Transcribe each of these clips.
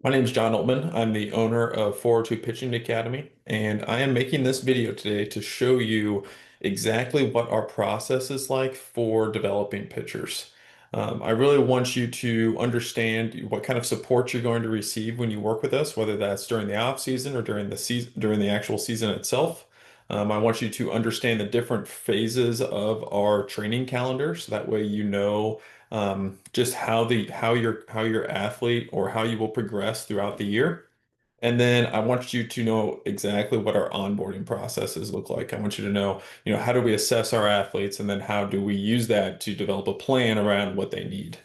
My name is John Altman. I'm the owner of 402 Pitching Academy, and I am making this video today to show you exactly what our process is like for developing pitchers. I really want you to understand what kind of support you're going to receive when you work with us, whether that's during the off season or during the season, during the actual season itself. I want you to understand the different phases of our training calendar, so that way you know just how your athlete or how you will progress throughout the year. And then I want you to know exactly what our onboarding processes look like. I want you to know, how do we assess our athletes, and then how do we use that to develop a plan around what they need.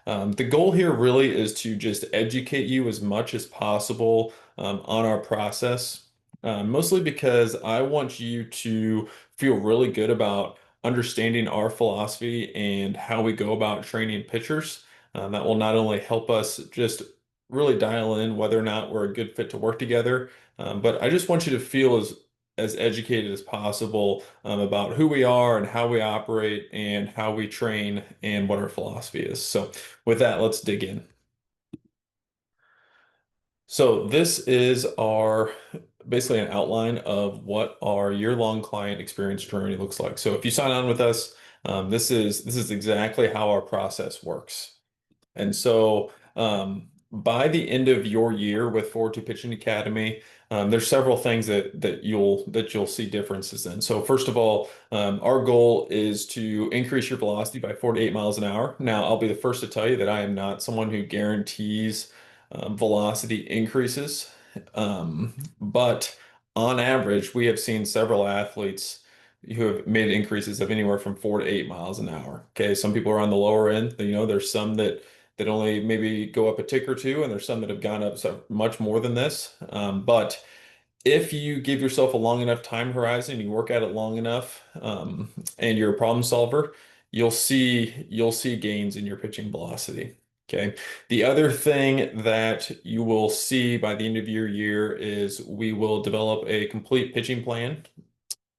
The goal here really is to just educate you as much as possible on our process, mostly because I want you to feel really good about understanding our philosophy and how we go about training pitchers. That will not only help us just really dial in whether or not we're a good fit to work together, but I just want you to feel as educated as possible about who we are and how we operate and how we train and what our philosophy is. So with that, let's dig in. So this is our basically an outline of what our year-long client experience journey looks like. So if you sign on with us, this is exactly how our process works. And so by the end of your year with Forward to Pitching Academy, there's several things that you'll see differences in. So first of all, our goal is to increase your velocity by 4 to 8 miles an hour. Now, I'll be the first to tell you that I am not someone who guarantees velocity increases, but on average, we have seen several athletes who have made increases of anywhere from 4 to 8 miles an hour. Okay, some people are on the lower end. There's some that only maybe go up a tick or two, and there's some that have gone up so much more than this. But if you give yourself a long enough time horizon, you work at it long enough, and you're a problem solver, you'll see gains in your pitching velocity. Okay. The other thing that you will see by the end of your year is we will develop a complete pitching plan,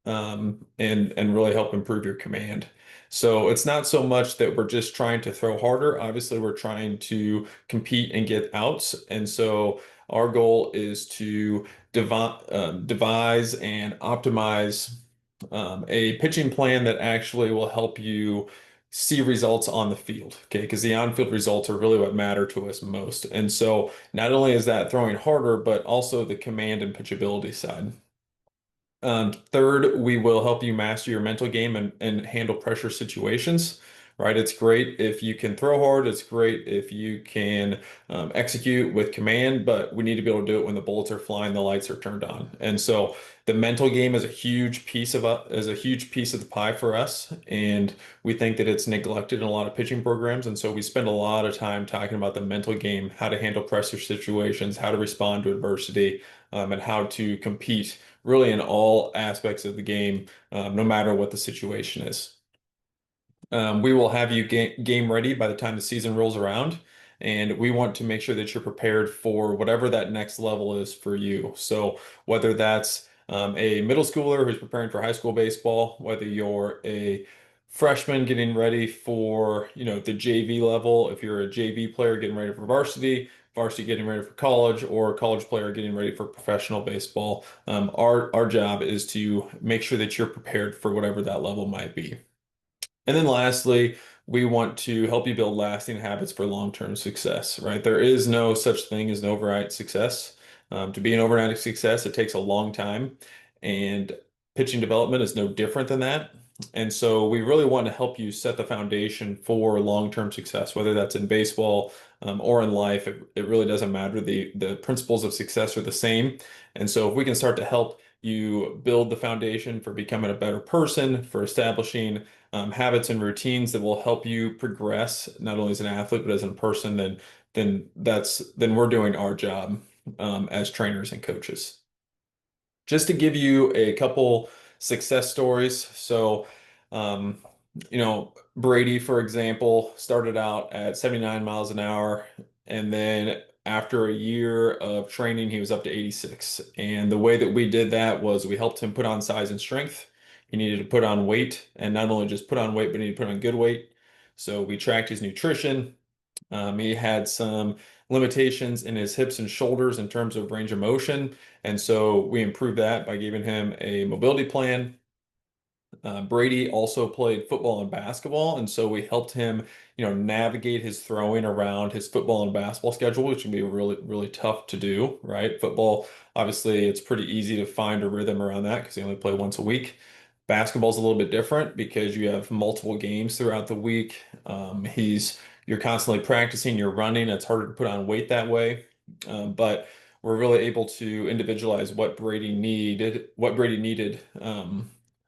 and really help improve your command. So it's not so much that we're just trying to throw harder. Obviously, we're trying to compete and get outs. And so our goal is to devise and optimize a pitching plan that actually will help you see results on the field. Okay, because the on-field results are really what matter to us most. And so not only is that throwing harder, but also the command and pitchability side. Third, we will help you master your mental game and handle pressure situations, right? It's great if you can throw hard. It's great if you can execute with command, but we need to be able to do it when the bullets are flying, the lights are turned on. And so the mental game is a huge piece is a huge piece of the pie for us. And we think that it's neglected in a lot of pitching programs. And so we spend a lot of time talking about the mental game, how to handle pressure situations, how to respond to adversity, and how to compete really in all aspects of the game, no matter what the situation is. We will have you game ready by the time the season rolls around, and we want to make sure that you're prepared for whatever that next level is for you. So whether that's a middle schooler who's preparing for high school baseball, whether you're a freshman getting ready for, the JV level, if you're a JV player getting ready for varsity getting ready for college, or a college player getting ready for professional baseball, our job is to make sure that you're prepared for whatever that level might be. And then lastly, we want to help you build lasting habits for long-term success, right? There is no such thing as an overnight success. To be an overnight success, it takes a long time, and pitching development is no different than that. And so we really want to help you set the foundation for long-term success, whether that's in baseball, or in life. It really doesn't matter. The principles of success are the same. And so if we can start to help you build the foundation for becoming a better person, for establishing habits and routines that will help you progress not only as an athlete but as a person, then we're doing our job as trainers and coaches. Just to give you a couple success stories. So, um, Brady, for example, started out at 79 miles an hour, and then after a year of training, he was up to 86. And the way that we did that was we helped him put on size and strength. He needed to put on weight, and not only just put on weight, but he needed to put on good weight. So we tracked his nutrition. He had some limitations in his hips and shoulders in terms of range of motion, and so we improved that by giving him a mobility plan. Brady also played football and basketball, and so we helped him, navigate his throwing around his football and basketball schedule, which can be really, really tough to do, right? Football, obviously, it's pretty easy to find a rhythm around that because they only play once a week. Basketball's a little bit different because you have multiple games throughout the week. You're constantly practicing, you're running. It's harder to put on weight that way. But we're really able to individualize what Brady needed.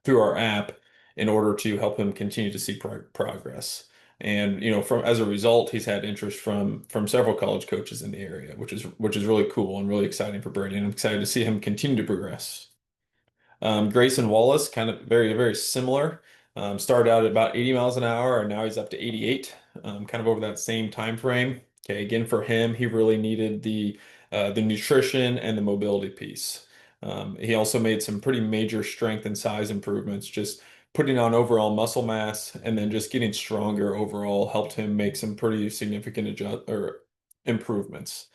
Through our app in order to help him continue to see progress. And from as a result, he's had interest from several college coaches in the area, which is really cool and really exciting for Brady. And I'm excited to see him continue to progress. Grayson Wallace, kind of very, very similar. Started out at about 80 miles an hour, and now he's up to 88, kind of over that same time frame. Okay, again, for him, he really needed the nutrition and the mobility piece. He also made some pretty major strength and size improvements, just putting on overall muscle mass and then just getting stronger overall helped him make some pretty significant adjust or improvements.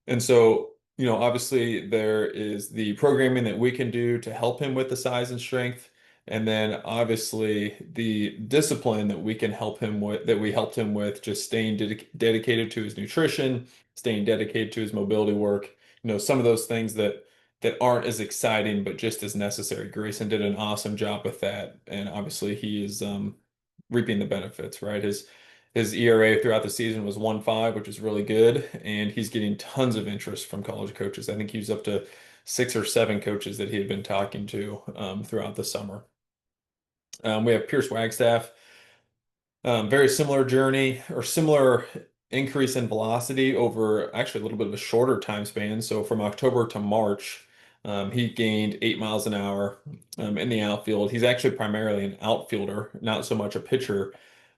And so, obviously there is the programming that we can do to help him with the size and strength. And then obviously the discipline that we can help him with, that we helped him with, just staying dedicated to his nutrition, staying dedicated to his mobility work, some of those things that aren't as exciting, but just as necessary. Grayson did an awesome job with that. And obviously he is reaping the benefits, right? His ERA throughout the season was 1.5, which is really good, and he's getting tons of interest from college coaches. I think he was up to 6 or 7 coaches that he had been talking to throughout the summer. We have Pierce Wagstaff, very similar journey or similar increase in velocity over actually a little bit of a shorter time span. So from October to March, he gained 8 miles an hour in the outfield. He's actually primarily an outfielder, not so much a pitcher.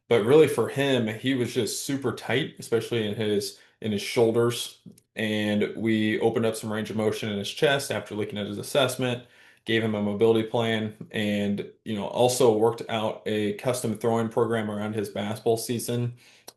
But really for him, he was just super tight, especially in his shoulders. And we opened up some range of motion in his chest after looking at his assessment, gave him a mobility plan, and also worked out a custom throwing program around his basketball season.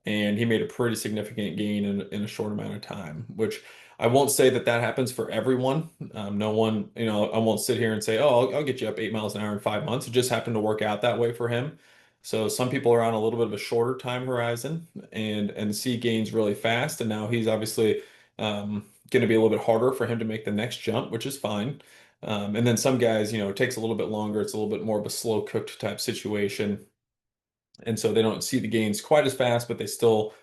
And he made a pretty significant gain in a short amount of time, which I won't say that happens for everyone. No one, I won't sit here and say, oh, I'll get you up 8 miles an hour in 5 months. It just happened to work out that way for him. So some people are on a little bit of a shorter time horizon and see gains really fast. And now he's obviously going to be a little bit harder for him to make the next jump, which is fine. And then some guys, it takes a little bit longer. It's a little bit more of a slow cooked type situation. And so they don't see the gains quite as fast, but they still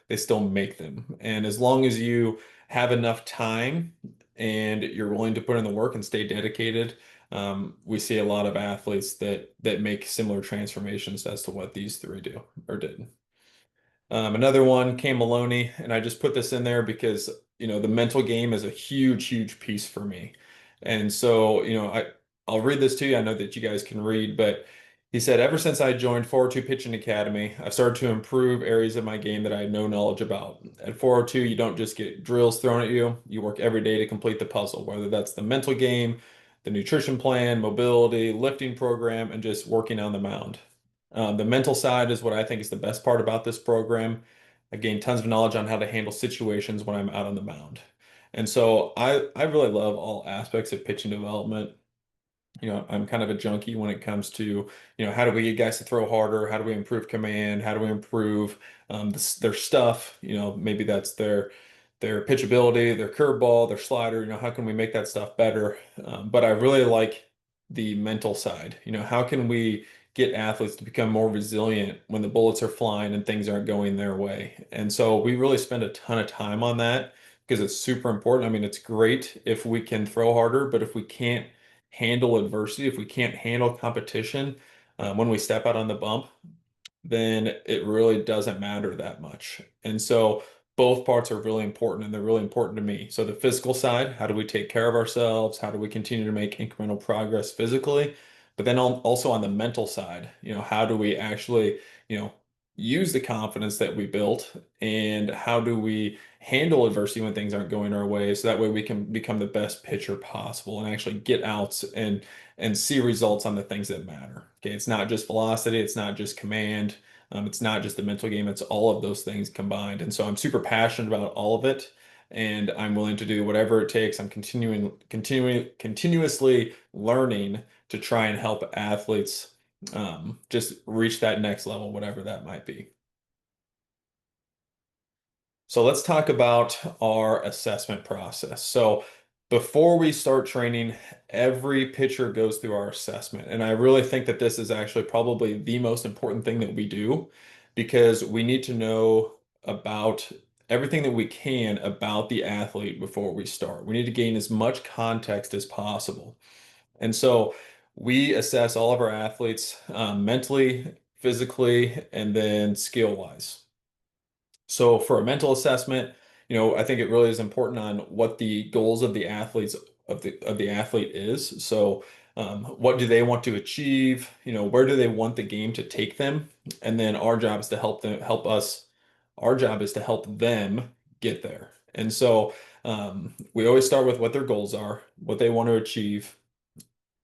make them. And as long as you have enough time and you're willing to put in the work and stay dedicated, we see a lot of athletes that make similar transformations as to what these three do or did. Another one, Cam Maloney, and I just put this in there because the mental game is a huge, huge piece for me. And so I'll read this to you. I know that you guys can read, but he said, ever since I joined 402 Pitching Academy, I've started to improve areas of my game that I had no knowledge about. At 402, you don't just get drills thrown at you. You work every day to complete the puzzle, whether that's the mental game, the nutrition plan, mobility, lifting program, and just working on the mound. The mental side is what I think is the best part about this program. I gained tons of knowledge on how to handle situations when I'm out on the mound. And so I really love all aspects of pitching development. I'm kind of a junkie when it comes to, how do we get guys to throw harder? How do we improve command? How do we improve their stuff? Maybe that's their pitchability, their curveball, their slider. How can we make that stuff better? But I really like the mental side. How can we get athletes to become more resilient when the bullets are flying and things aren't going their way? And so we really spend a ton of time on that because it's super important. I mean, it's great if we can throw harder, but if we can't handle adversity, if we can't handle competition when we step out on the bump, then it really doesn't matter that much. And so both parts are really important and they're really important to me. So the physical side, how do we take care of ourselves? How do we continue to make incremental progress physically? But then also on the mental side, how do we actually, use the confidence that we built and how do we handle adversity when things aren't going our way so that way we can become the best pitcher possible and actually get outs and see results on the things that matter. Okay, it's not just velocity, it's not just command. It's not just the mental game, it's all of those things combined. And so I'm super passionate about all of it. And I'm willing to do whatever it takes. I'm continuously learning to try and help athletes just reach that next level, whatever that might be. So let's talk about our assessment process. So before we start training, every pitcher goes through our assessment. And I really think that this is actually probably the most important thing that we do because we need to know about everything that we can about the athlete before we start. We need to gain as much context as possible. And so we assess all of our athletes mentally, physically, and then skill wise. So for a mental assessment, I think it really is important on what the goals of the athletes of the athlete is. So what do they want to achieve? Where do they want the game to take them? And then our job is to help us. Our job is to help them get there. And so we always start with what their goals are, what they want to achieve.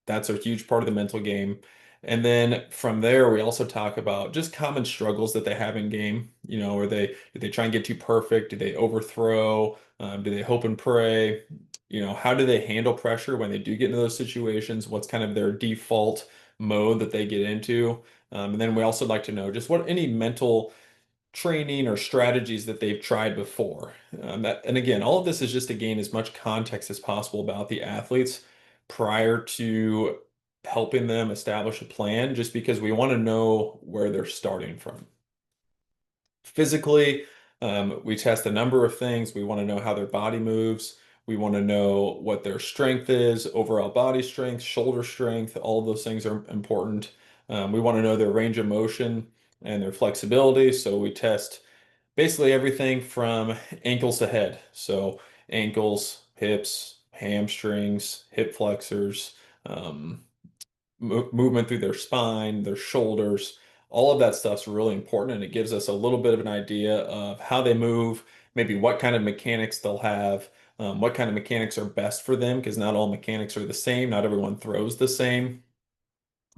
That's a huge part of the mental game. And then from there, we also talk about just common struggles that they have in game. Do they try and get too perfect? Do they overthrow? Do they hope and pray? How do they handle pressure when they do get into those situations? What's kind of their default mode that they get into? And then we also like to know just what any mental training or strategies that they've tried before. And again, all of this is just to gain as much context as possible about the athletes prior to helping them establish a plan, just because we want to know where they're starting from. Physically, we test a number of things. We want to know how their body moves. We want to know what their strength is, overall body strength, shoulder strength. All of those things are important. We want to know their range of motion and their flexibility. So we test basically everything from ankles to head. So ankles, hips, hamstrings, hip flexors, um, movement through their spine, their shoulders. All of that stuff's really important, and it gives us a little bit of an idea of how they move, maybe what kind of mechanics they'll have, what kind of mechanics are best for them, because not all mechanics are the same. Not everyone throws the same.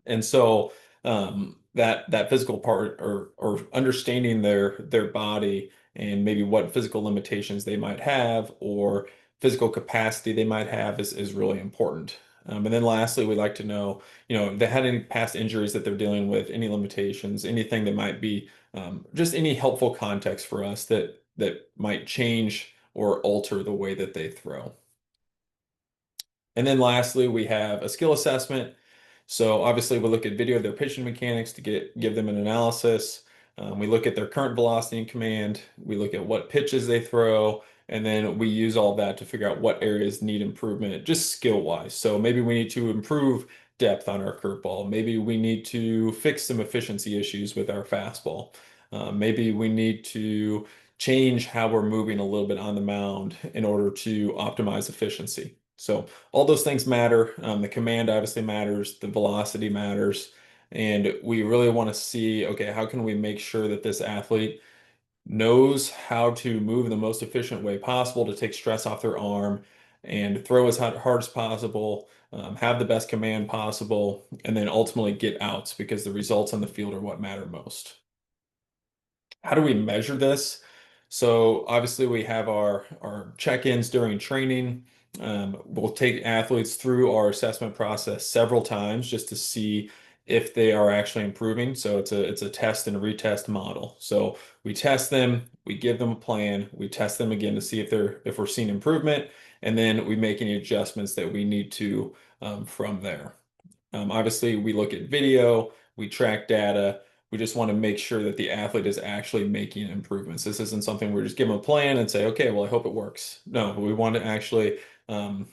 And so that physical part or understanding their body and maybe what physical limitations they might have or physical capacity they might have is really important. And then lastly, we like to know, if they had any past injuries that they're dealing with, any limitations, anything that might be just any helpful context for us that might change or alter the way that they throw. And then lastly, we have a skill assessment. So obviously we look at video of their pitching mechanics to give them an analysis. We look at their current velocity and command. We look at what pitches they throw, and then we use all that to figure out what areas need improvement, just skill wise. So maybe we need to improve depth on our curveball. Maybe we need to fix some efficiency issues with our fastball. Maybe we need to change how we're moving a little bit on the mound in order to optimize efficiency. So all those things matter. The command obviously matters, the velocity matters, and we really want to see, okay, how can we make sure that this athlete knows how to move in the most efficient way possible to take stress off their arm and throw as hard as possible, have the best command possible, and then ultimately get outs because the results on the field are what matter most. How do we measure this? So obviously we have our check-ins during training. We'll take athletes through our assessment process several times just to see if they are actually improving. So it's a test and retest model. So we test them, we give them a plan, we test them again to see if we're seeing improvement, and then we make any adjustments that we need to from there. Obviously, we look at video, we track data. We just want to make sure that the athlete is actually making improvements. This isn't something we're just give them a plan and say, okay, well, I hope it works. No, we want to actually um,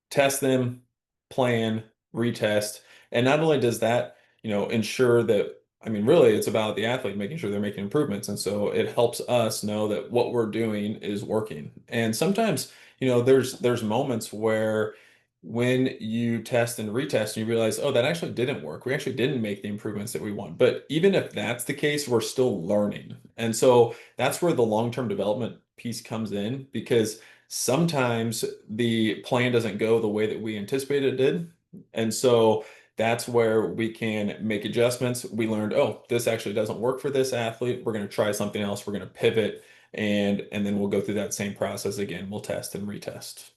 test them, plan, retest. And not only does that, ensure that, I mean, really, it's about the athlete making sure they're making improvements. And so it helps us know that what we're doing is working. And sometimes, there's moments where when you test and retest and you realize, oh, that actually didn't work. We actually didn't make the improvements that we want. But even if that's the case, we're still learning. And so that's where the long-term development piece comes in because sometimes the plan doesn't go the way that we anticipated it did. And so that's where we can make adjustments. We learned, oh, this actually doesn't work for this athlete. We're going to try something else. We're going to pivot, and then we'll go through that same process again. We'll test and retest.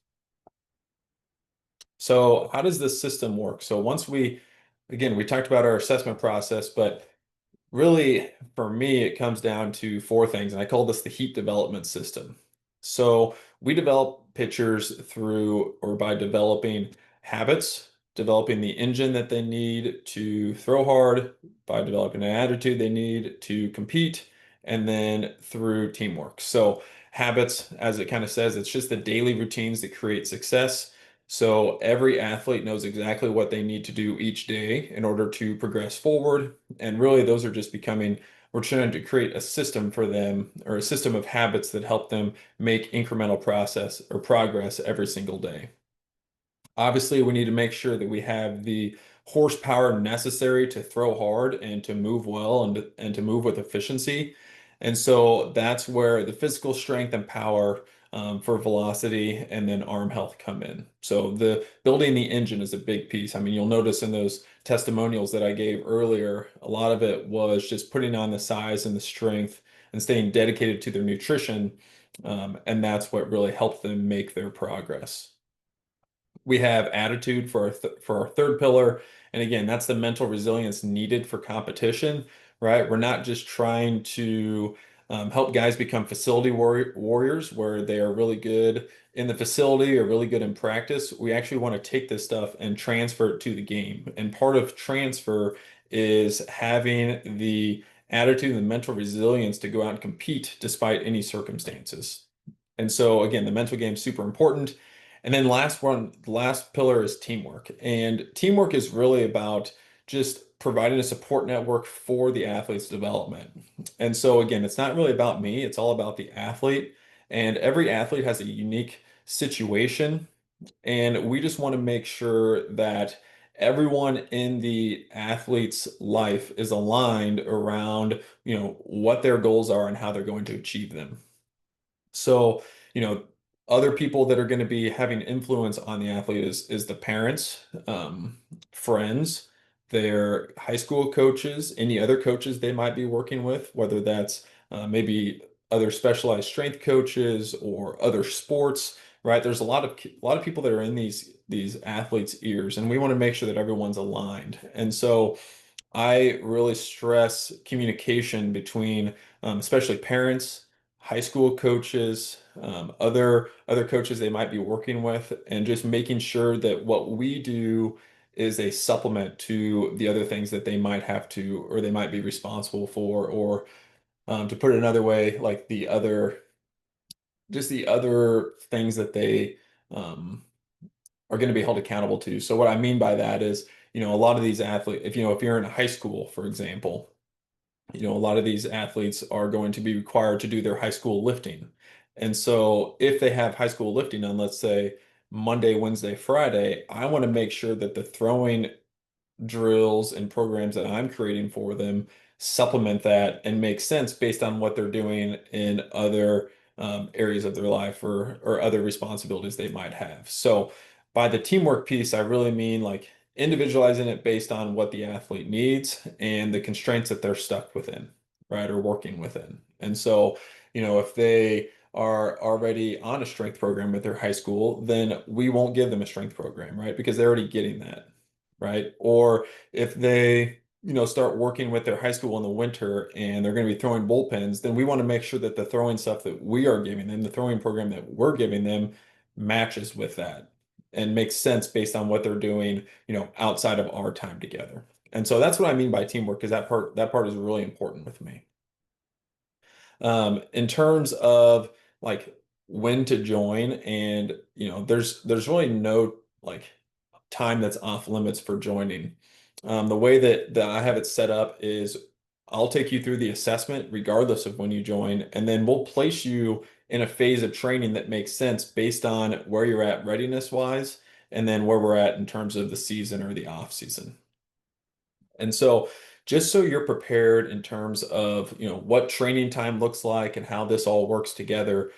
So how does this system work? So once again, we talked about our assessment process, but really, for me, it comes down to four things, and I call this the heat development system. So we develop pitchers through or by developing habits, developing the engine that they need to throw hard, by developing an attitude they need to compete, and then through teamwork. So habits, as it kind of says, it's just the daily routines that create success. So every athlete knows exactly what they need to do each day in order to progress forward. And really, those are just becoming, we're trying to create a system for them or a system of habits that help them make incremental process or progress every single day. Obviously, we need to make sure that we have the horsepower necessary to throw hard and to move well and to move with efficiency. And so that's where the physical strength and power for velocity and then arm health come in. So the building the engine is a big piece. I mean, you'll notice in those testimonials that I gave earlier, a lot of it was just putting on the size and the strength and staying dedicated to their nutrition. And that's what really helped them make their progress. We have attitude for for our third pillar. And again, that's the mental resilience needed for competition, right? We're not just trying to help guys become facility warriors where they are really good in the facility or really good in practice. We actually want to take this stuff and transfer it to the game. And part of transfer is having the attitude and the mental resilience to go out and compete despite any circumstances. And so again, the mental game is super important. And then the last pillar is teamwork. And teamwork is really about just providing a support network for the athlete's development. And so again, it's not really about me, it's all about the athlete. And every athlete has a unique situation. And we just want to make sure that everyone in the athlete's life is aligned around, what their goals are and how they're going to achieve them. So, you know, other people that are going to be having influence on the athlete is the parents, friends, their high school coaches, any other coaches they might be working with, whether that's maybe other specialized strength coaches or other sports, right? There's a lot of people that are in these athletes' ears, and we want to make sure that everyone's aligned. And so I really stress communication between, especially parents, high school coaches, other coaches they might be working with, and just making sure that what we do is a supplement to the other things that they might have to or they might be responsible for, or to put it another way, like the other things that they um, are going to be held accountable to. So what I mean by that is, a lot of these athletes, if you're in high school, for example, a lot of these athletes are going to be required to do their high school lifting. And so if they have high school lifting on, let's say, Monday, Wednesday, Friday, I want to make sure that the throwing drills and programs that I'm creating for them supplement that and make sense based on what they're doing in other areas of their life or other responsibilities they might have. So by the teamwork piece, I really mean like individualizing it based on what the athlete needs and the constraints that they're stuck within, right, or working within. And so, if they are already on a strength program at their high school, then we won't give them a strength program, right? Because they're already getting that, right? Or if they, start working with their high school in the winter and they're going to be throwing bullpens, then we want to make sure that the throwing stuff that we are giving them, the throwing program that we're giving them, matches with that and makes sense based on what they're doing, outside of our time together. And so that's what I mean by teamwork, because that part is really important with me. In terms of like when to join, and there's really no like time that's off limits for joining. The way that I have it set up is I'll take you through the assessment regardless of when you join, and then we'll place you in a phase of training that makes sense based on where you're at readiness wise, and then where we're at in terms of the season or the off season. And so just so you're prepared in terms of, what training time looks like and how this all works together,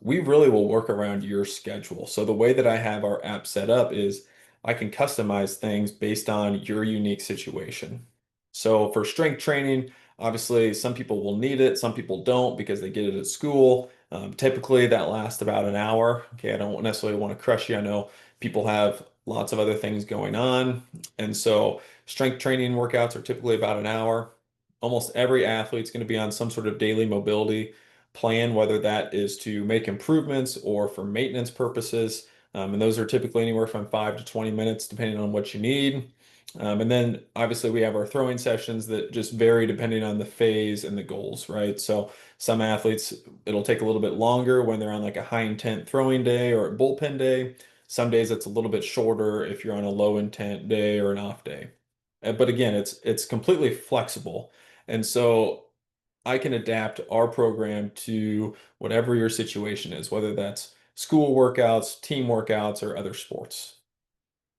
we really will work around your schedule. So the way that I have our app set up is I can customize things based on your unique situation. So for strength training, obviously some people will need it, some people don't because they get it at school. Typically that lasts about an hour. Okay, I don't necessarily want to crush you. I know people have lots of other things going on. And so strength training workouts are typically about an hour. Almost every athlete's going to be on some sort of daily mobility plan, whether that is to make improvements or for maintenance purposes. And those are typically anywhere from 5 to 20 minutes, depending on what you need. And then obviously we have our throwing sessions that just vary depending on the phase and the goals, right? So some athletes, it'll take a little bit longer when they're on like a high intent throwing day or a bullpen day. Some days it's a little bit shorter if you're on a low intent day or an off day. But again, it's completely flexible. And so I can adapt our program to whatever your situation is, whether that's school workouts, team workouts, or other sports.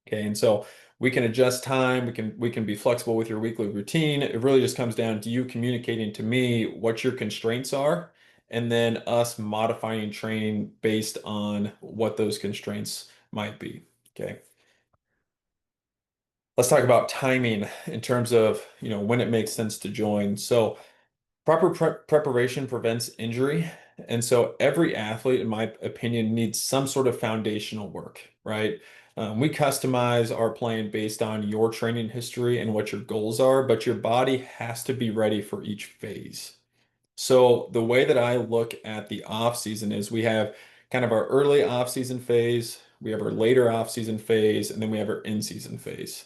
Okay, and so we can adjust time, we can be flexible with your weekly routine. It really just comes down to you communicating to me what your constraints are, and then us modifying training based on what those constraints might be. Okay. Let's talk about timing in terms of, when it makes sense to join. So proper preparation prevents injury. And so every athlete, in my opinion, needs some sort of foundational work, right? We customize our plan based on your training history and what your goals are, but your body has to be ready for each phase. So the way that I look at the off season is we have kind of our early off season phase, we have our later off season phase, and then we have our in season phase.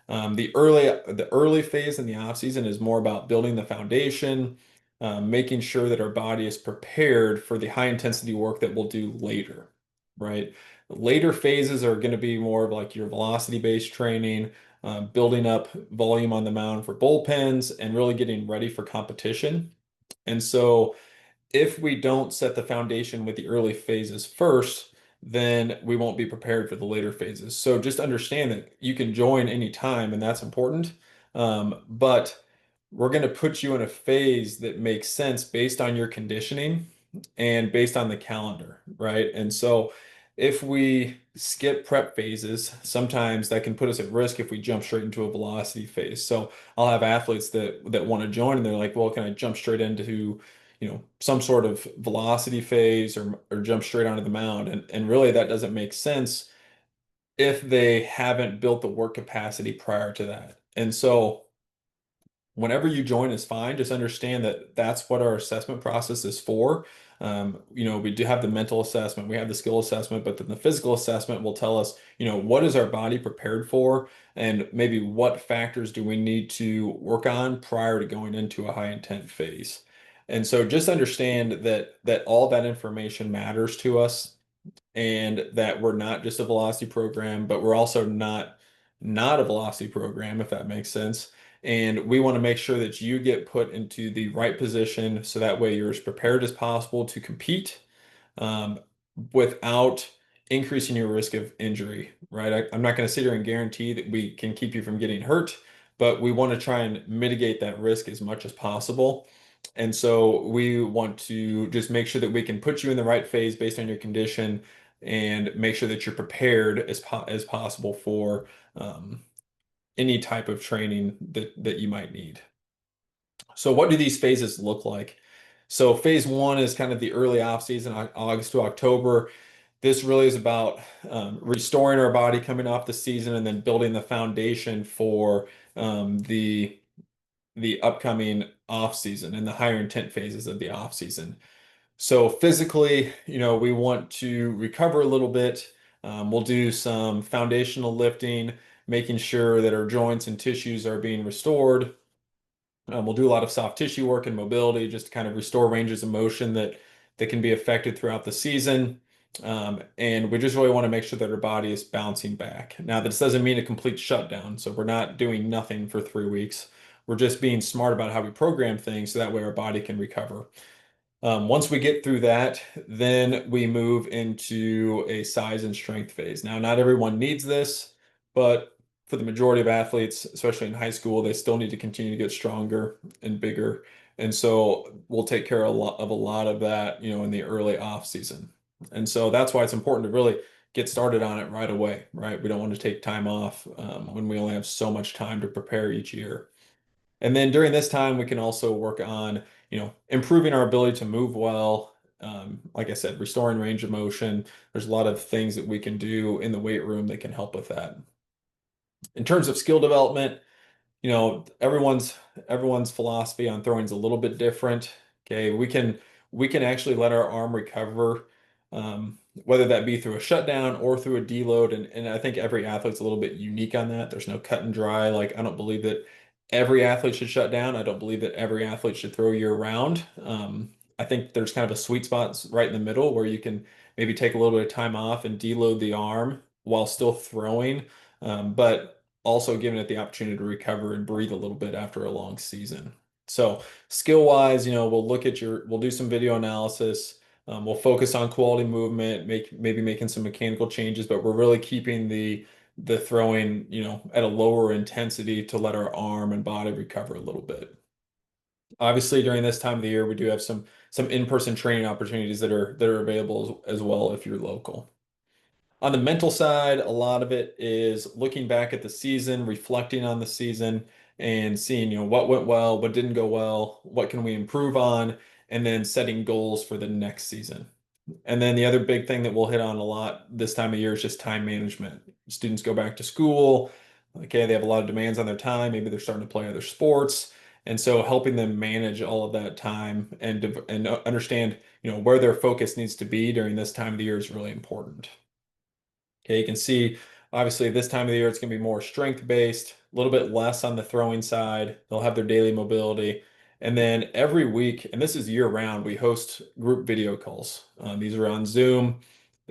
The early phase in the off season is more about building the foundation, making sure that our body is prepared for the high intensity work that we'll do later, right? Later phases are going to be more of like your velocity based training, building up volume on the mound for bullpens, and really getting ready for competition. And so if we don't set the foundation with the early phases first, then we won't be prepared for the later phases. So just understand that you can join anytime, and that's important. But we're going to put you in a phase that makes sense based on your conditioning and based on the calendar, right? And so if we skip prep phases, sometimes that can put us at risk if we jump straight into a velocity phase. So I'll have athletes that want to join and they're like, well, can I jump straight into some sort of velocity phase or jump straight onto the mound. And really that doesn't make sense if they haven't built the work capacity prior to that. And so whenever you join is fine. Just understand that that's what our assessment process is for. We do have the mental assessment, we have the skill assessment, but then the physical assessment will tell us, what is our body prepared for, and maybe what factors do we need to work on prior to going into a high intent phase. And so just understand that all that information matters to us and that we're not just a velocity program, but we're also not a velocity program, if that makes sense. And we want to make sure that you get put into the right position so that way you're as prepared as possible to compete um, without increasing your risk of injury, right? I'm not going to sit here and guarantee that we can keep you from getting hurt, but we want to try and mitigate that risk as much as possible. And so we want to just make sure that we can put you in the right phase based on your condition and make sure that you're prepared as possible for um, any type of training that you might need. So what do these phases look like? So phase one is kind of the early off season, August to October. This really is about restoring our body coming off the season and then building the foundation for the upcoming off season and the higher intent phases of the off season. So physically, we want to recover a little bit. We'll do some foundational lifting, making sure that our joints and tissues are being restored. We'll do a lot of soft tissue work and mobility just to kind of restore ranges of motion that can be affected throughout the season. And we just really want to make sure that our body is bouncing back. Now, this doesn't mean a complete shutdown, so we're not doing nothing for 3 weeks. We're just being smart about how we program things so that way our body can recover. Once we get through that, then we move into a size and strength phase. Now, not everyone needs this, but for the majority of athletes, especially in high school, they still need to continue to get stronger and bigger. And so we'll take care of a lot of that, in the early off season. And so that's why it's important to really get started on it right away, right? We don't want to take time off when we only have so much time to prepare each year. And then during this time, we can also work on, improving our ability to move well. Like I said, restoring range of motion. There's a lot of things that we can do in the weight room that can help with that. In terms of skill development, everyone's philosophy on throwing is a little bit different. Okay, we can actually let our arm recover, whether that be through a shutdown or through a deload. And I think every athlete's a little bit unique on that. There's no cut and dry. Like, I don't believe that every athlete should shut down. I don't believe that every athlete should throw year round. I think there's kind of a sweet spot right in the middle where you can maybe take a little bit of time off and deload the arm while still throwing. But also giving it the opportunity to recover and breathe a little bit after a long season. So skill wise, we'll do some video analysis. We'll focus on quality movement, maybe making some mechanical changes, but we're really keeping the throwing, at a lower intensity to let our arm and body recover a little bit. Obviously, during this time of the year, we do have some in-person training opportunities that are available as well if you're local. On the mental side, a lot of it is looking back at the season, reflecting on the season, and seeing, what went well, what didn't go well, what can we improve on, and then setting goals for the next season. And then the other big thing that we'll hit on a lot this time of year is just time management. Students go back to school. Okay, they have a lot of demands on their time. Maybe they're starting to play other sports. And so helping them manage all of that time and understand, where their focus needs to be during this time of the year is really important. Okay, you can see obviously this time of the year it's going to be more strength based, a little bit less on the throwing side. They'll have their daily mobility. And then every week, and this is year round, we host group video calls. These are on Zoom,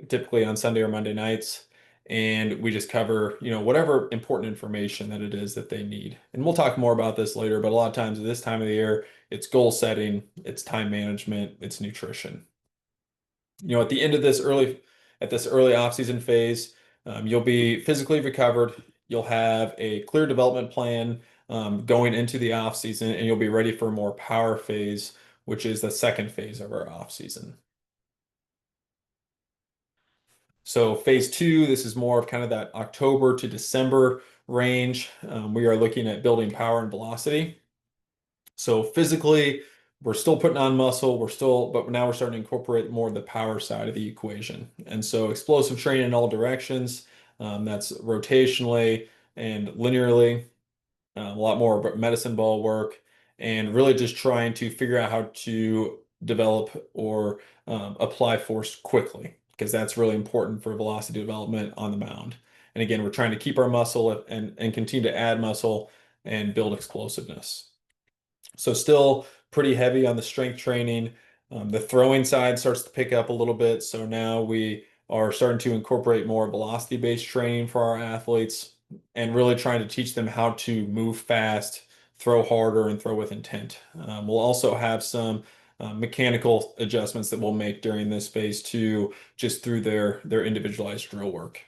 typically on Sunday or Monday nights. And we just cover, whatever important information that it is that they need. And we'll talk more about this later, but a lot of times at this time of the year, it's goal setting, it's time management, it's nutrition. At the end of this early off-season phase, you'll be physically recovered. You'll have a clear development plan going into the off-season, and you'll be ready for a more power phase, which is the second phase of our off-season. So phase two, this is more of kind of that October to December range. We are looking at building power and velocity. So physically, we're still putting on muscle, but now we're starting to incorporate more of the power side of the equation. And so explosive training in all directions, that's rotationally and linearly, a lot more medicine ball work, and really just trying to figure out how to develop or apply force quickly, because that's really important for velocity development on the mound. And again, we're trying to keep our muscle and continue to add muscle and build explosiveness. So still pretty heavy on the strength training. The throwing side starts to pick up a little bit. So now we are starting to incorporate more velocity-based training for our athletes and really trying to teach them how to move fast, throw harder, and throw with intent. We'll also have some mechanical adjustments that we'll make during this phase two, just through their individualized drill work.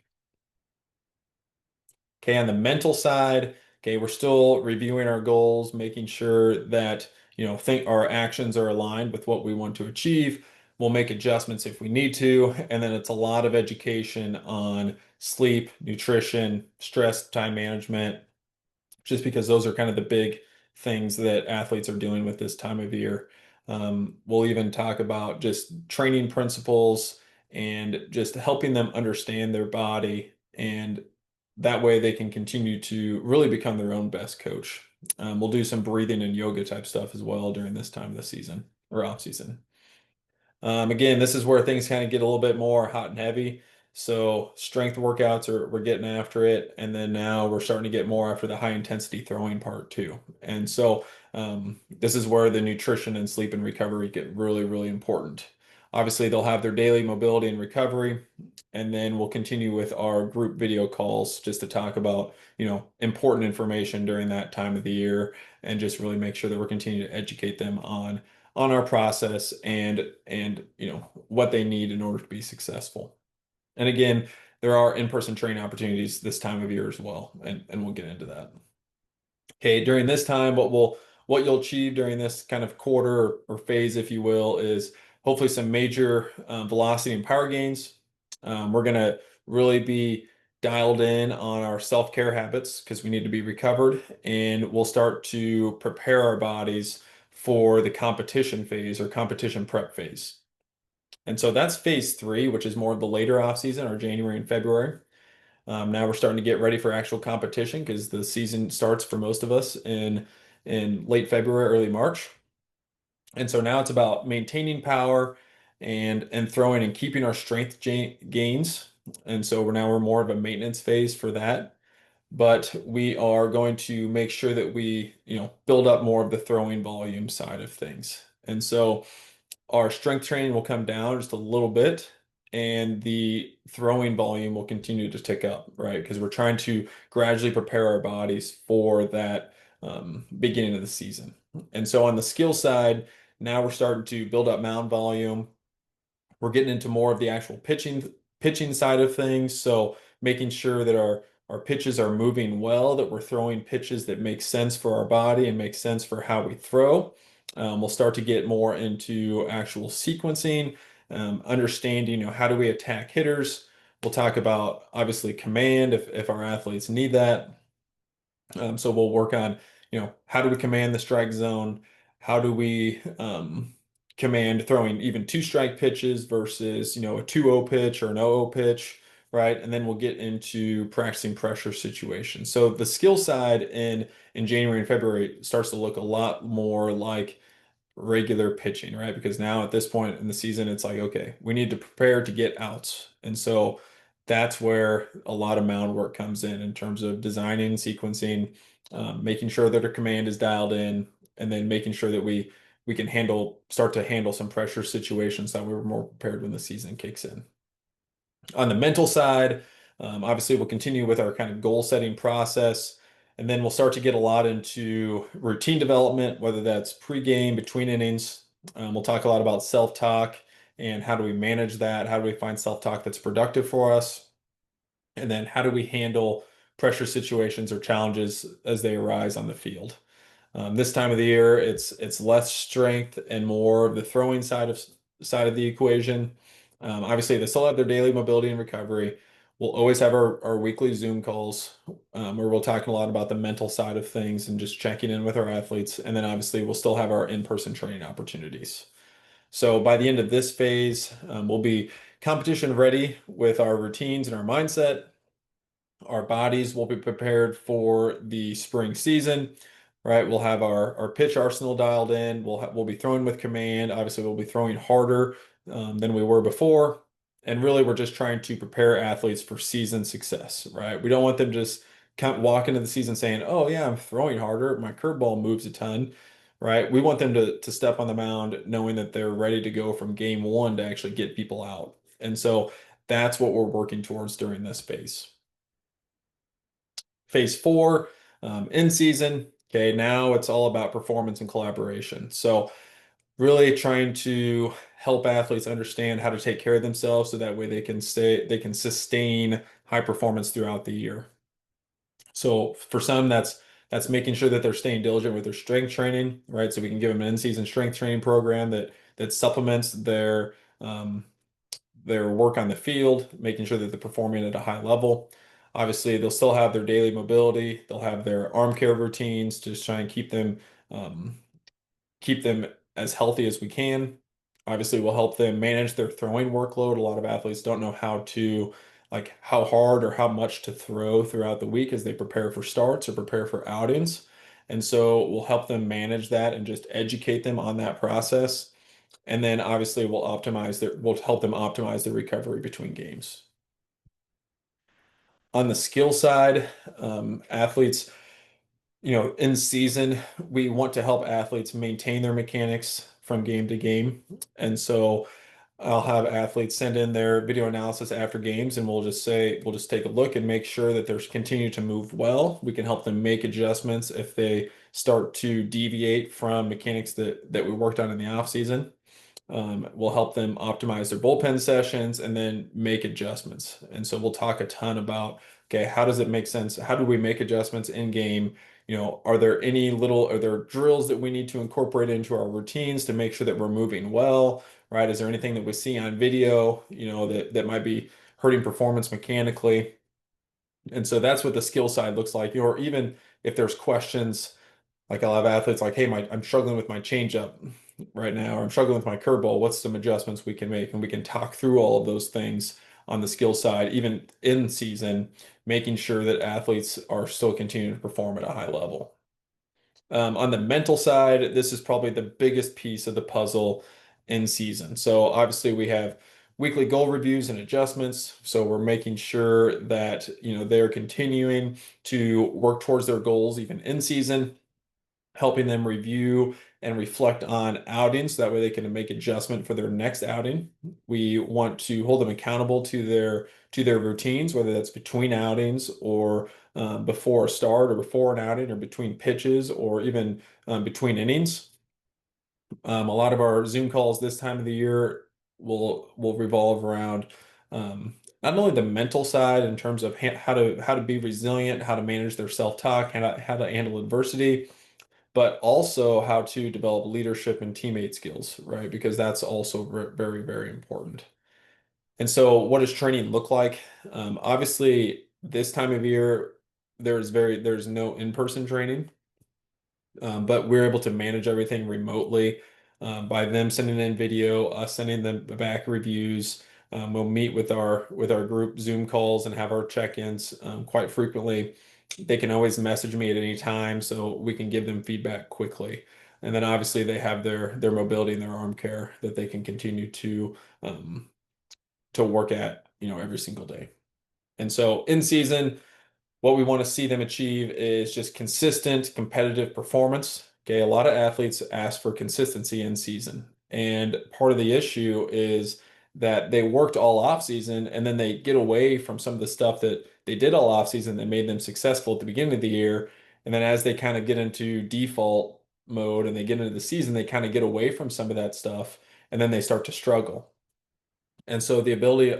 Okay, on the mental side, okay, we're still reviewing our goals, making sure that, think our actions are aligned with what we want to achieve. We'll make adjustments if we need to. And then it's a lot of education on sleep, nutrition, stress, time management, just because those are kind of the big things that athletes are dealing with this time of year. We'll even talk about just training principles and just helping them understand their body, and that way they can continue to really become their own best coach. We'll do some breathing and yoga type stuff as well during this time of the season or off season. Again, this is where things kind of get a little bit more hot and heavy. So strength workouts we're getting after it, and then now we're starting to get more after the high intensity throwing part too. And so this is where the nutrition and sleep and recovery get really, really important. Obviously, they'll have their daily mobility and recovery, and then we'll continue with our group video calls just to talk about, important information during that time of the year, and just really make sure that we're continuing to educate them on our process and what they need in order to be successful. And again, there are in-person training opportunities this time of year as well, and we'll get into that. Okay, during this time, what you'll achieve during this kind of quarter or phase, if you will, is hopefully some major velocity and power gains. We're going to really be dialed in on our self-care habits because we need to be recovered, and we'll start to prepare our bodies for the competition phase or competition prep phase. And so that's phase three, which is more of the later off season, or January and February. Now we're starting to get ready for actual competition because the season starts for most of us in late February, early March. And so now it's about maintaining power and throwing and keeping our strength gains. And so we're more of a maintenance phase for that. But we are going to make sure that we, build up more of the throwing volume side of things. And so our strength training will come down just a little bit, and the throwing volume will continue to tick up, right? Because we're trying to gradually prepare our bodies for that beginning of the season. And so on the skill side, now we're starting to build up mound volume. We're getting into more of the actual pitching side of things. So making sure that our pitches are moving well, that we're throwing pitches that make sense for our body and make sense for how we throw. We'll start to get more into actual sequencing, understanding, how do we attack hitters. We'll talk about obviously command if our athletes need that. So we'll work on, how do we command the strike zone? How do we command throwing even two strike pitches versus, a 2-0 pitch or an 0-0 pitch, right? And then we'll get into practicing pressure situations. So the skill side in January and February starts to look a lot more like regular pitching, right? Because now at this point in the season, it's like, okay, we need to prepare to get outs. And so that's where a lot of mound work comes in terms of designing, sequencing, making sure that our command is dialed in, and then making sure that we can start to handle some pressure situations that we were more prepared when the season kicks in. On the mental side, obviously we'll continue with our kind of goal setting process. And then we'll start to get a lot into routine development, whether that's pregame, between innings. We'll talk a lot about self-talk and how do we manage that? How do we find self-talk that's productive for us? And then how do we handle pressure situations or challenges as they arise on the field? This time of the year, it's less strength and more of the throwing side of the equation. Obviously, they still have their daily mobility and recovery. We'll always have our weekly Zoom calls, where we'll talk a lot about the mental side of things and just checking in with our athletes. And then obviously, we'll still have our in-person training opportunities. So by the end of this phase, we'll be competition ready with our routines and our mindset. Our bodies will be prepared for the spring season, right? We'll have our pitch arsenal dialed in. We'll be throwing with command. Obviously, we'll be throwing harder than we were before. And really, we're just trying to prepare athletes for season success, right? We don't want them just walk into the season saying, "Oh yeah, I'm throwing harder. My curveball moves a ton." Right? We want them to step on the mound knowing that they're ready to go from game one to actually get people out. And so that's what we're working towards during this phase. Phase four, in season. Okay, now it's all about performance and collaboration. So really trying to help athletes understand how to take care of themselves so that way they can sustain high performance throughout the year. So for some, that's making sure that they're staying diligent with their strength training, right? So we can give them an in-season strength training program that supplements their work on the field, making sure that they're performing at a high level. Obviously, they'll still have their daily mobility. They'll have their arm care routines to just try and um, keep them as healthy as we can. Obviously, we'll help them manage their throwing workload. A lot of athletes don't know like how hard or how much to throw throughout the week as they prepare for starts or prepare for outings. And so we'll help them manage that and just educate them on that process. And then obviously we'll help them optimize their recovery between games. On the skill side, athletes, in season, we want to help athletes maintain their mechanics from game to game. And so I'll have athletes send in their video analysis after games, and we'll just take a look and make sure that they're continue to move well. We can help them make adjustments if they start to deviate from mechanics that we worked on in the off season. We'll help them optimize their bullpen sessions and then make adjustments. And so we'll talk a ton about, okay, how does it make sense? How do we make adjustments in game? Are there drills that we need to incorporate into our routines to make sure that we're moving well, right? Is there anything that we see on video, that might be hurting performance mechanically. And so that's what the skill side looks like. Or even if there's questions, like I'll have athletes like, hey, I'm struggling with my changeup right now, or I'm struggling with my curveball. What's some adjustments we can make? And we can talk through all of those things on the skill side, even in season, making sure that athletes are still continuing to perform at a high level. On the mental side, this is probably the biggest piece of the puzzle in season. So obviously we have weekly goal reviews and adjustments. So we're making sure that, they're continuing to work towards their goals even in season, helping them review and reflect on outings. So that way they can make adjustment for their next outing. We want to hold them accountable to their routines, whether that's between outings or before a start or before an outing or between pitches or even between innings. A lot of our Zoom calls this time of the year will revolve around not only the mental side in terms of how to be resilient, how to manage their self-talk, how to handle adversity, but also how to develop leadership and teammate skills, right? Because that's also very, very important. And so, what does training look like? Obviously, this time of year, there's no in-person training, but we're able to manage everything remotely by them sending in video, us sending them back reviews. We'll meet with our group Zoom calls and have our check-ins quite frequently. They can always message me at any time, so we can give them feedback quickly. And then obviously they have their mobility and their arm care that they can continue to work at, every single day. And so in season, what we want to see them achieve is just consistent competitive performance. Okay, a lot of athletes ask for consistency in season. And part of the issue is that they worked all off season and then they get away from some of the stuff that they did all off season that made them successful at the beginning of the year. And then as they kind of get into default mode and they get into the season, they kind of get away from some of that stuff and then they start to struggle. And so the ability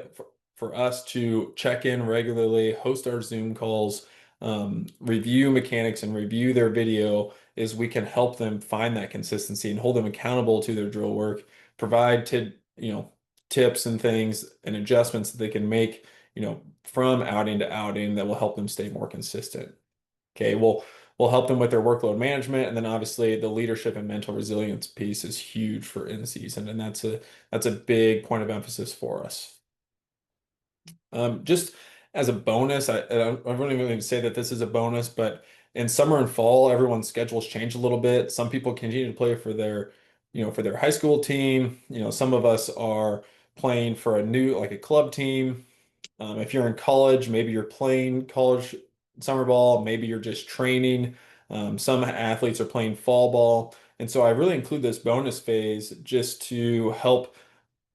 for us to check in regularly, host our Zoom calls, review mechanics and review their video is we can help them find that consistency and hold them accountable to their drill work, provide tips and things and adjustments that they can make, from outing to outing that will help them stay more consistent. Okay, we'll help them with their workload management, and then obviously the leadership and mental resilience piece is huge for in season, and that's a big point of emphasis for us. Just as a bonus, I wouldn't even say that this is a bonus, but in summer and fall, everyone's schedules change a little bit. Some people continue to play for their high school team. Some of us are playing for like a club team. If you're in college, maybe you're playing college summer ball, maybe you're just training. Some athletes are playing fall ball. And so I really include this bonus phase just to help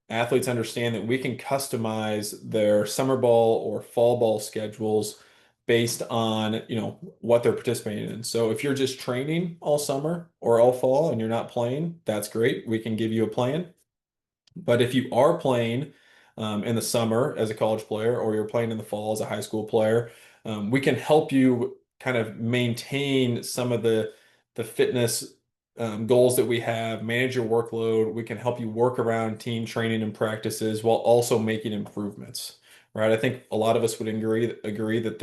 athletes understand that we can customize their summer ball or fall ball schedules based on, what they're participating in. So if you're just training all summer or all fall and you're not playing, that's great. We can give you a plan. But if you are playing in the summer as a college player or you're playing in the fall as a high school player, we can help you kind of maintain some of the fitness goals that we have, manage your workload. We can help you work around team training and practices while also making improvements. Right. I think a lot of us would agree that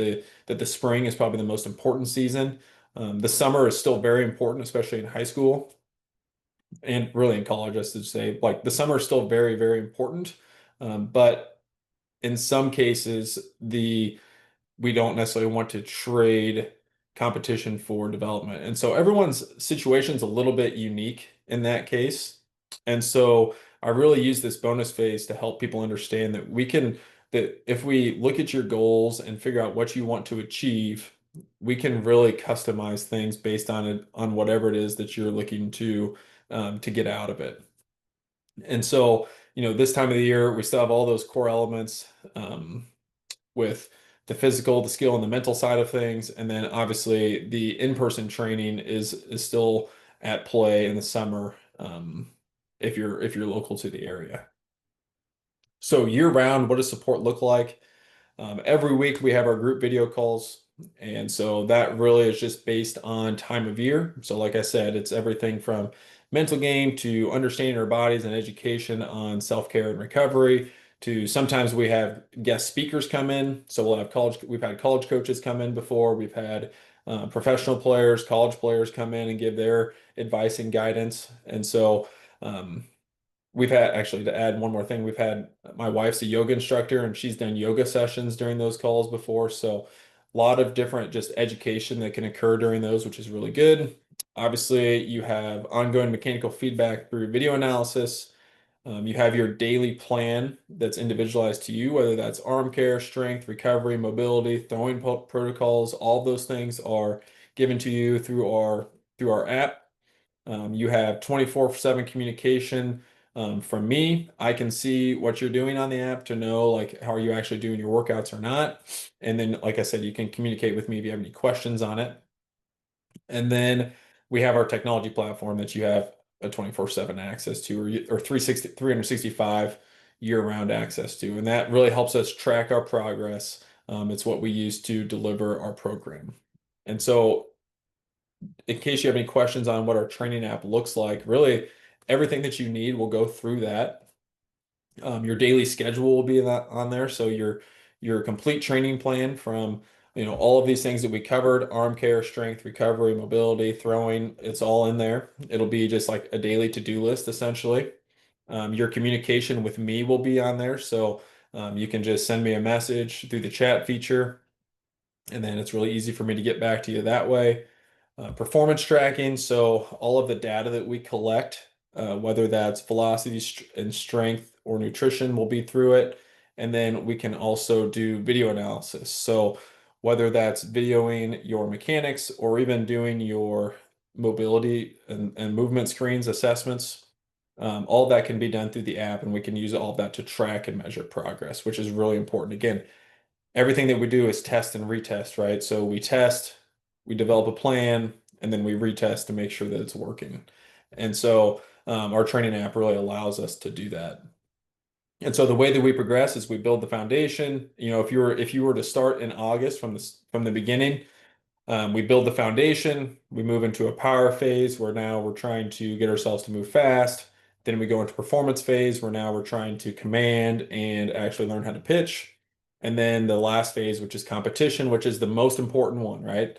the spring is probably the most important season. The summer is still very important, especially in high school and really in college, I should say. Like the summer is still very, very important. But in some cases, we don't necessarily want to trade competition for development. And so everyone's situation is a little bit unique in that case. And so I really use this bonus phase to help people understand that if we look at your goals and figure out what you want to achieve, we can really customize things based on whatever it is that you're looking to get out of it. And so, this time of the year, we still have all those core elements with the physical, the skill, and the mental side of things. And then obviously the in-person training is still at play in the summer if you're local to the area. So year round, what does support look like? Every week we have our group video calls. And so that really is just based on time of year. So like I said, it's everything from mental game to understanding our bodies and education on self-care and recovery to sometimes we have guest speakers come in. So we've had college coaches come in before. We've had professional players, college players come in and give their advice and guidance. And so um, we've had, actually, to add one more thing, we've had, my wife's a yoga instructor and she's done yoga sessions during those calls before. So a lot of different just education that can occur during those, which is really good. Obviously, you have ongoing mechanical feedback through video analysis. You have your daily plan that's individualized to you, whether that's arm care, strength, recovery, mobility, throwing protocols. All those things are given to you through our app. You have 24/7 communication from me. I can see what you're doing on the app to know like how are you actually doing your workouts or not. And then, like I said, you can communicate with me if you have any questions on it. And then we have our technology platform that you have a 24/7 access to, or 365 year-round access to. And that really helps us track our progress. It's what we use to deliver our program. And so, in case you have any questions on what our training app looks like, really everything that you need will go through that. Your daily schedule will be on there. So your complete training plan from all of these things that we covered, arm care, strength, recovery, mobility, throwing, it's all in there. It'll be just like a daily to-do list essentially. Your communication with me will be on there. So you can just send me a message through the chat feature, and then it's really easy for me to get back to you that way. Performance tracking, so all of the data that we collect, whether that's velocity and strength or nutrition, will be through it. And then we can also do video analysis. So whether that's videoing your mechanics or even doing your mobility and movement screens assessments, all that can be done through the app, and we can use all of that to track and measure progress, which is really important. Again, everything that we do is test and retest, right? So we test, we develop a plan, and then we retest to make sure that it's working. And so our training app really allows us to do that. And so the way that we progress is we build the foundation. If you were to start in August from the beginning, we build the foundation, we move into a power phase where now we're trying to get ourselves to move fast. Then we go into performance phase where now we're trying to command and actually learn how to pitch. And then the last phase, which is competition, which is the most important one, right?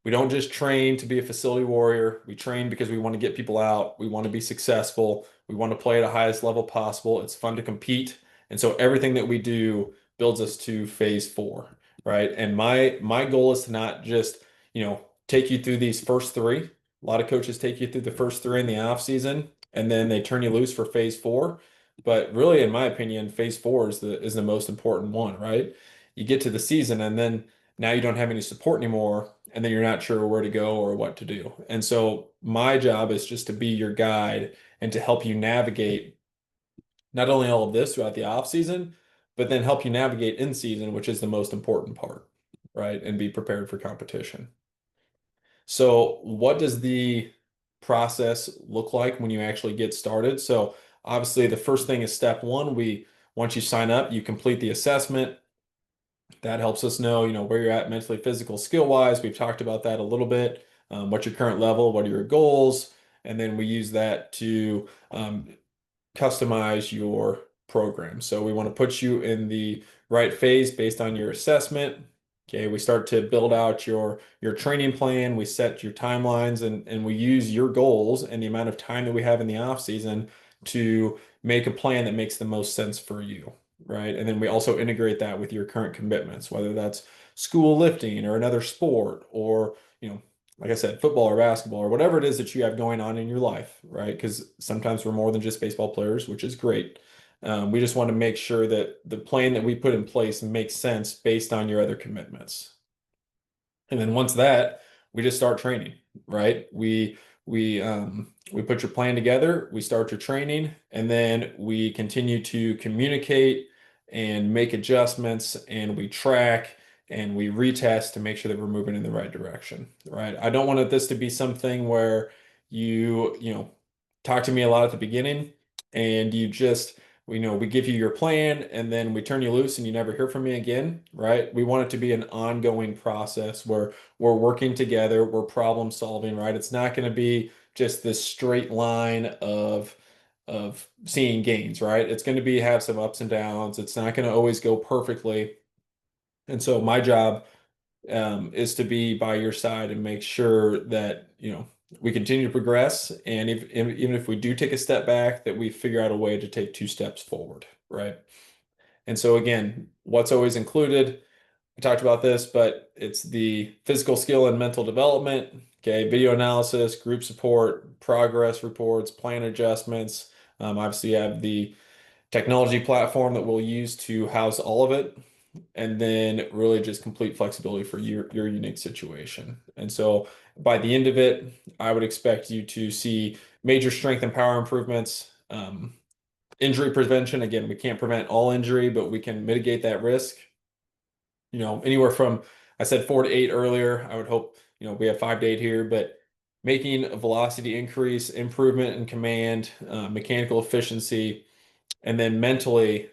We don't just train to be a facility warrior. We train because we want to get people out. We want to be successful. We want to play at the highest level possible. It's fun to compete. And so everything that we do builds us to phase 4, right? And my goal is to not just, take you through these first 3. A lot of coaches take you through the first 3 in the off season and then they turn you loose for phase 4. But really, in my opinion, phase 4 is the most important one, right? You get to the season and then now you don't have any support anymore, and then you're not sure where to go or what to do. And so my job is just to be your guide and to help you navigate not only all of this throughout the off season, but then help you navigate in season, which is the most important part, right? And be prepared for competition. So what does the process look like when you actually get started? So obviously the first thing is step 1. Once you sign up, you complete the assessment. That helps us know, where you're at mentally, physical, skill wise. We've talked about that a little bit. What's your current level? What are your goals? And then we use that to customize your program. So we want to put you in the right phase based on your assessment. Okay, we start to build out your training plan. We set your timelines and we use your goals and the amount of time that we have in the off season to make a plan that makes the most sense for you, right? And then we also integrate that with your current commitments, whether that's school lifting or another sport or, like I said, football or basketball or whatever it is that you have going on in your life, right? Because sometimes we're more than just baseball players, which is great. We just want to make sure that the plan that we put in place makes sense based on your other commitments. And then once that, we just start training, right? We put your plan together, we start your training, and then we continue to communicate and make adjustments, and we track and we retest to make sure that we're moving in the right direction, right? I don't want this to be something where talk to me a lot at the beginning and you just we give you your plan and then we turn you loose and you never hear from me again, right? We want it to be an ongoing process where we're working together, we're problem solving, right? It's not going to be just this straight line of of seeing gains, right? It's going to be have some ups and downs. It's not going to always go perfectly. And so my job is to be by your side and make sure that, we continue to progress. And even if we do take a step back, that we figure out a way to take 2 steps forward, right? And so again, what's always included, I talked about this, but it's the physical skill and mental development, okay, video analysis, group support, progress reports, plan adjustments. Obviously, you have the technology platform that we'll use to house all of it, and then really just complete flexibility for your unique situation. And so by the end of it, I would expect you to see major strength and power improvements. Injury prevention, again, we can't prevent all injury, but we can mitigate that risk. Anywhere from, I said 4 to 8 earlier. I would hope, we have 5 to 8 here, but making a velocity increase, improvement in command, mechanical efficiency, and then mentally,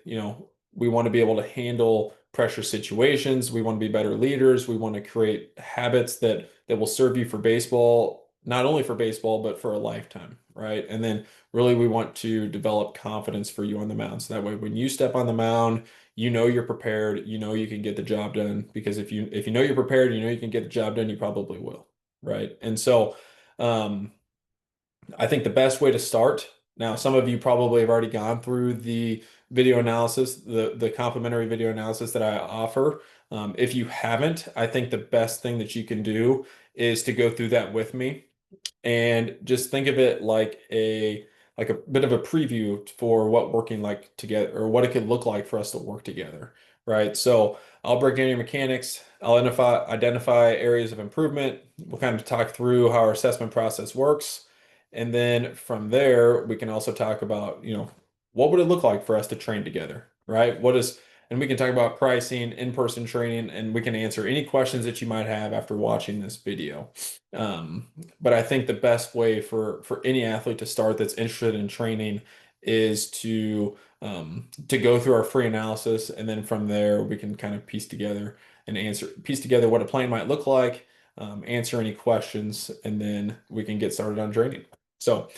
we want to be able to handle pressure situations. We want to be better leaders. We want to create habits that will serve you for baseball, not only for baseball, but for a lifetime, right? And then really we want to develop confidence for you on the mound. So that way when you step on the mound, you're prepared, you can get the job done. Because if you know you're prepared, you can get the job done, you probably will, right? And so I think the best way to start, now some of you probably have already gone through the video analysis, the complimentary video analysis that I offer. If you haven't, I think the best thing that you can do is to go through that with me and just think of it like a bit of a preview for what working like together, or what it could look like for us to work together, right? So I'll break down your mechanics. I'll identify areas of improvement. We'll kind of talk through how our assessment process works. And then from there, we can also talk about, what would it look like for us to train together, right? And we can talk about pricing, in-person training, and we can answer any questions that you might have after watching this video. But I think the best way for any athlete to start that's interested in training is to go through our free analysis, and then from there we can kind of piece together what a plan might look like, answer any questions, and then we can get started on training. So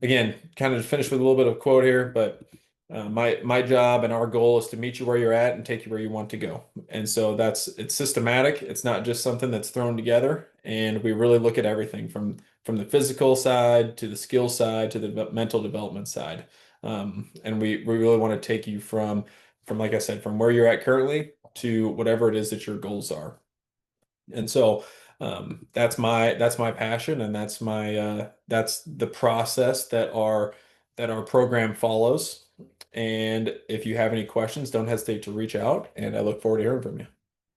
again, kind of finish with a little bit of quote here, but my job and our goal is to meet you where you're at and take you where you want to go. And so it's systematic. It's not just something that's thrown together. And we really look at everything from the physical side to the skill side to the mental development side. And we really want to take you from like I said, from where you're at currently to whatever it is that your goals are. And so that's my passion, and that's the process that our program follows. And if you have any questions, don't hesitate to reach out, and I look forward to hearing from you.